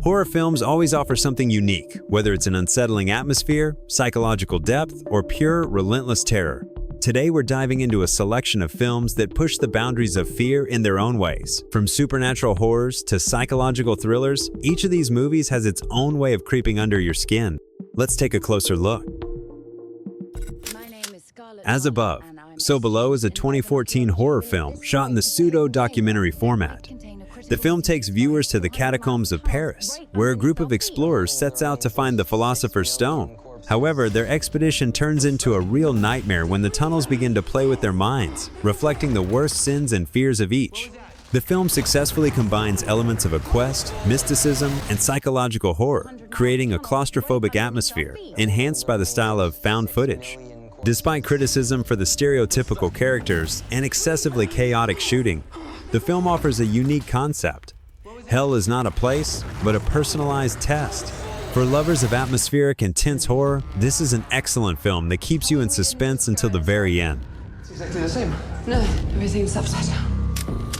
Horror films always offer something unique, whether it's an unsettling atmosphere, psychological depth, or pure, relentless terror. Today we're diving into a selection of films that push the boundaries of fear in their own ways. From supernatural horrors to psychological thrillers, each of these movies has its own way of creeping under your skin. Let's take a closer look. As Above, So Below is a 2014 horror film shot in the pseudo-documentary format. The film takes viewers to the catacombs of Paris, where a group of explorers sets out to find the Philosopher's Stone. However, their expedition turns into a real nightmare when the tunnels begin to play with their minds, reflecting the worst sins and fears of each. The film successfully combines elements of a quest, mysticism, and psychological horror, creating a claustrophobic atmosphere, enhanced by the style of found footage. Despite criticism for the stereotypical characters and excessively chaotic shooting, the film offers a unique concept. Hell is not a place, but a personalized test. For lovers of atmospheric and tense horror, this is an excellent film that keeps you in suspense until the very end. It's exactly the same. No, everything's upside down.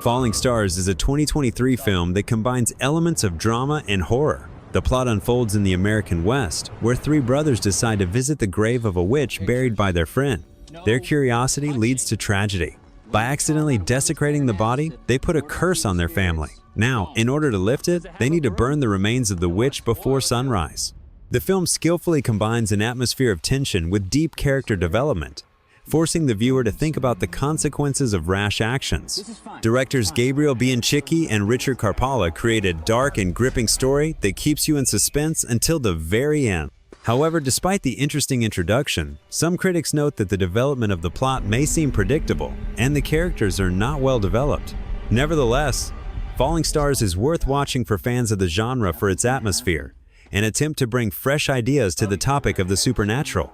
Falling Stars is a 2023 film that combines elements of drama and horror. The plot unfolds in the American West, where three brothers decide to visit the grave of a witch buried by their friend. Their curiosity leads to tragedy. By accidentally desecrating the body, they put a curse on their family. Now, in order to lift it, they need to burn the remains of the witch before sunrise. The film skillfully combines an atmosphere of tension with deep character development, forcing the viewer to think about the consequences of rash actions. Directors Gabriel Bianchicchi and Richard Karpala create a dark and gripping story that keeps you in suspense until the very end. However, despite the interesting introduction, some critics note that the development of the plot may seem predictable, and the characters are not well developed. Nevertheless, Falling Stars is worth watching for fans of the genre for its atmosphere, an attempt to bring fresh ideas to the topic of the supernatural.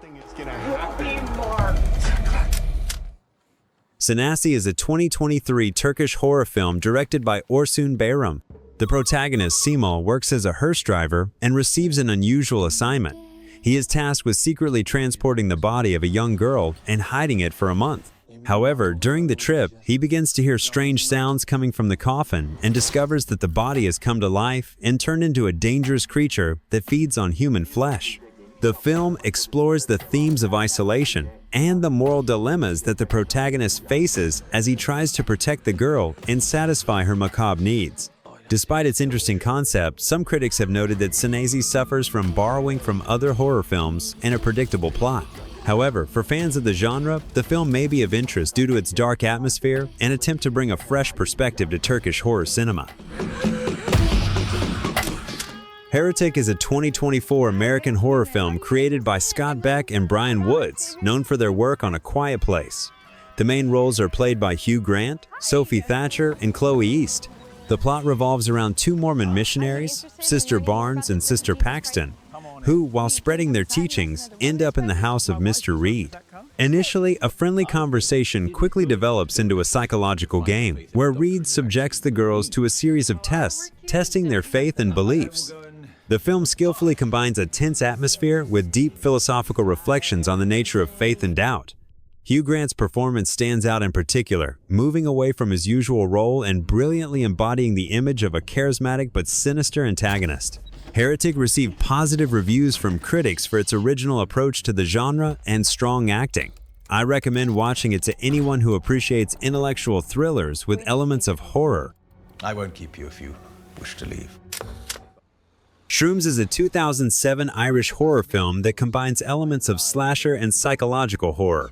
Sanasi is a 2023 Turkish horror film directed by Orsun Bayram. The protagonist, Cemal, works as a hearse driver and receives an unusual assignment. He is tasked with secretly transporting the body of a young girl and hiding it for a month. However, during the trip, he begins to hear strange sounds coming from the coffin and discovers that the body has come to life and turned into a dangerous creature that feeds on human flesh. The film explores the themes of isolation and the moral dilemmas that the protagonist faces as he tries to protect the girl and satisfy her macabre needs. Despite its interesting concept, some critics have noted that Sanasi suffers from borrowing from other horror films and a predictable plot. However, for fans of the genre, the film may be of interest due to its dark atmosphere and attempt to bring a fresh perspective to Turkish horror cinema. Heretic is a 2024 American horror film created by Scott Beck and Brian Woods, known for their work on A Quiet Place. The main roles are played by Hugh Grant, Sophie Thatcher, and Chloe East. The plot revolves around two Mormon missionaries, Sister Barnes and Sister Paxton, who, while spreading their teachings, end up in the house of Mr. Reed. Initially, a friendly conversation quickly develops into a psychological game, where Reed subjects the girls to a series of tests, testing their faith and beliefs. The film skillfully combines a tense atmosphere with deep philosophical reflections on the nature of faith and doubt. Hugh Grant's performance stands out in particular, moving away from his usual role and brilliantly embodying the image of a charismatic but sinister antagonist. Heretic received positive reviews from critics for its original approach to the genre and strong acting. I recommend watching it to anyone who appreciates intellectual thrillers with elements of horror. I won't keep you if you wish to leave. Shrooms is a 2007 Irish horror film that combines elements of slasher and psychological horror.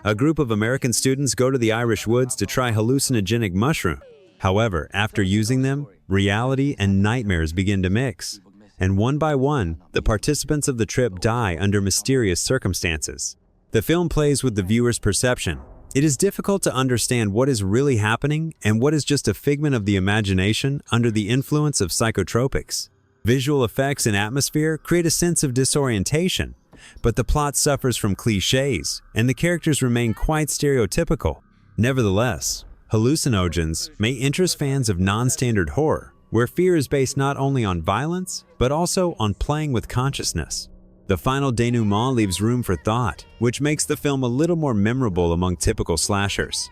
A group of American students go to the Irish woods to try hallucinogenic mushrooms. However, after using them, reality and nightmares begin to mix. And one by one, the participants of the trip die under mysterious circumstances. The film plays with the viewer's perception. It is difficult to understand what is really happening and what is just a figment of the imagination under the influence of psychotropics. Visual effects and atmosphere create a sense of disorientation, but the plot suffers from cliches, and the characters remain quite stereotypical. Nevertheless, hallucinogens may interest fans of non-standard horror, where fear is based not only on violence, but also on playing with consciousness. The final denouement leaves room for thought, which makes the film a little more memorable among typical slashers.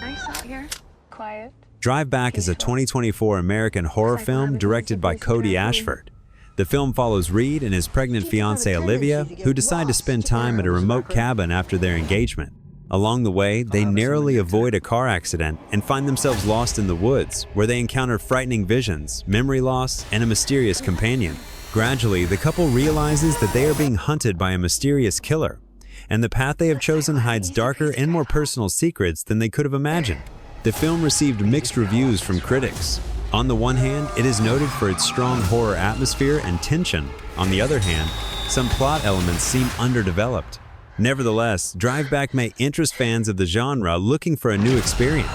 Nice out here. Quiet. Drive Back is a 2024 American horror film directed by Cody Ashford. The film follows Reed and his pregnant fiancée Olivia, who decide to spend time at a remote cabin after their engagement. Along the way, they narrowly avoid a car accident and find themselves lost in the woods, where they encounter frightening visions, memory loss, and a mysterious companion. Gradually, the couple realizes that they are being hunted by a mysterious killer, and the path they have chosen hides darker and more personal secrets than they could have imagined. The film received mixed reviews from critics. On the one hand, it is noted for its strong horror atmosphere and tension. On the other hand, some plot elements seem underdeveloped. Nevertheless, Drive Back may interest fans of the genre looking for a new experience.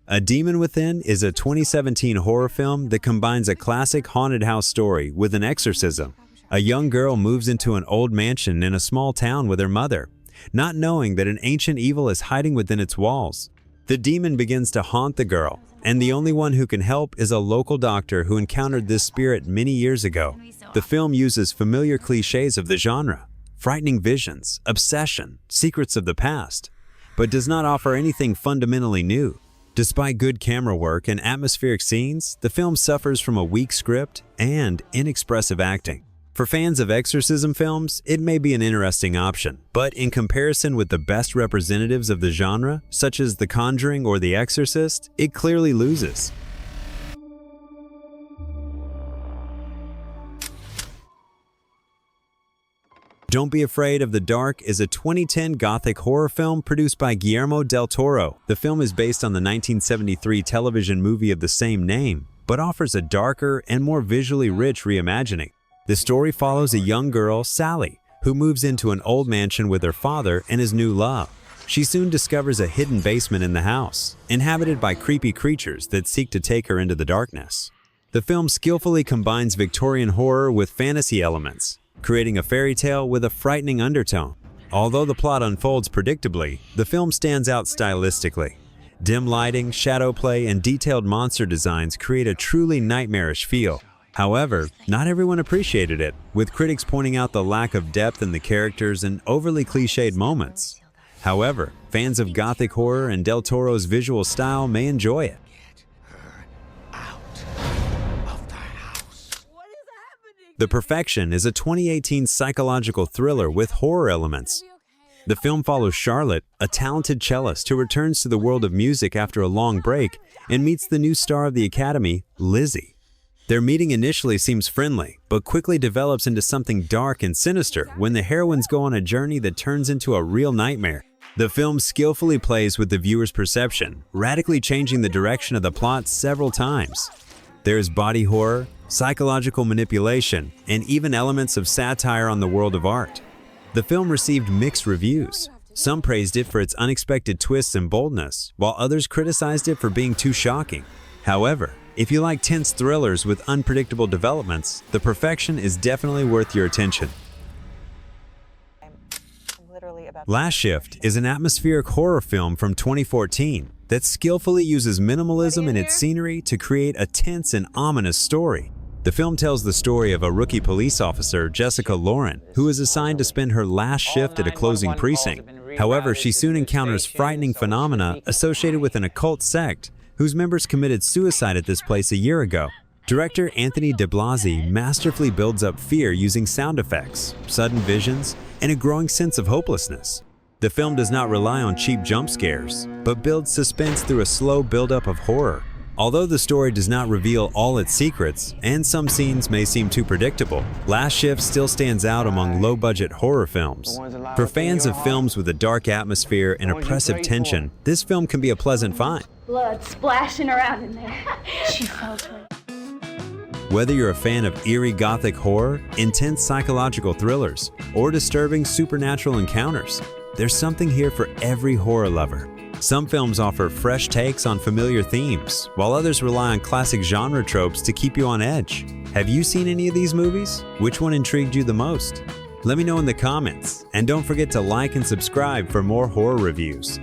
A Demon Within is a 2017 horror film that combines a classic haunted house story with an exorcism. A young girl moves into an old mansion in a small town with her mother, not knowing that an ancient evil is hiding within its walls. The demon begins to haunt the girl, and the only one who can help is a local doctor who encountered this spirit many years ago. The film uses familiar cliches of the genre, frightening visions, obsession, secrets of the past, but does not offer anything fundamentally new. Despite good camera work and atmospheric scenes, the film suffers from a weak script and inexpressive acting. For fans of exorcism films, it may be an interesting option, but in comparison with the best representatives of the genre, such as The Conjuring or The Exorcist, it clearly loses. Don't Be Afraid of the Dark is a 2010 gothic horror film produced by Guillermo del Toro. The film is based on the 1973 television movie of the same name, but offers a darker and more visually rich reimagining. The story follows a young girl, Sally, who moves into an old mansion with her father and his new love. She soon discovers a hidden basement in the house, inhabited by creepy creatures that seek to take her into the darkness. The film skillfully combines Victorian horror with fantasy elements, creating a fairy tale with a frightening undertone. Although the plot unfolds predictably, the film stands out stylistically. Dim lighting, shadow play, and detailed monster designs create a truly nightmarish feel. However, not everyone appreciated it, with critics pointing out the lack of depth in the characters and overly cliched moments. However, fans of gothic horror and Del Toro's visual style may enjoy it. The Perfection is a 2018 psychological thriller with horror elements. The film follows Charlotte, a talented cellist who returns to the world of music after a long break and meets the new star of the Academy, Lizzie. Their meeting initially seems friendly, but quickly develops into something dark and sinister when the heroines go on a journey that turns into a real nightmare. The film skillfully plays with the viewer's perception, radically changing the direction of the plot several times. There is body horror, psychological manipulation, and even elements of satire on the world of art. The film received mixed reviews. Some praised it for its unexpected twists and boldness, while others criticized it for being too shocking. However, if you like tense thrillers with unpredictable developments, The Perfection is definitely worth your attention. Last Shift is an atmospheric horror film from 2014 that skillfully uses minimalism in its scenery to create a tense and ominous story. The film tells the story of a rookie police officer, Jessica Lauren, who is assigned to spend her last shift at a closing precinct. However, she soon encounters frightening phenomena associated with an occult sect whose members committed suicide at this place a year ago. Director Anthony DeBlasi masterfully builds up fear using sound effects, sudden visions, and a growing sense of hopelessness. The film does not rely on cheap jump scares, but builds suspense through a slow buildup of horror. Although the story does not reveal all its secrets, and some scenes may seem too predictable, Last Shift still stands out among low-budget horror films. For fans of films with a dark atmosphere and oppressive tension, this film can be a pleasant find. Blood splashing around in there. She felt her. Whether you're a fan of eerie gothic horror, intense psychological thrillers, or disturbing supernatural encounters, there's something here for every horror lover. Some films offer fresh takes on familiar themes, while others rely on classic genre tropes to keep you on edge. Have you seen any of these movies? Which one intrigued you the most? Let me know in the comments, and don't forget to like and subscribe for more horror reviews.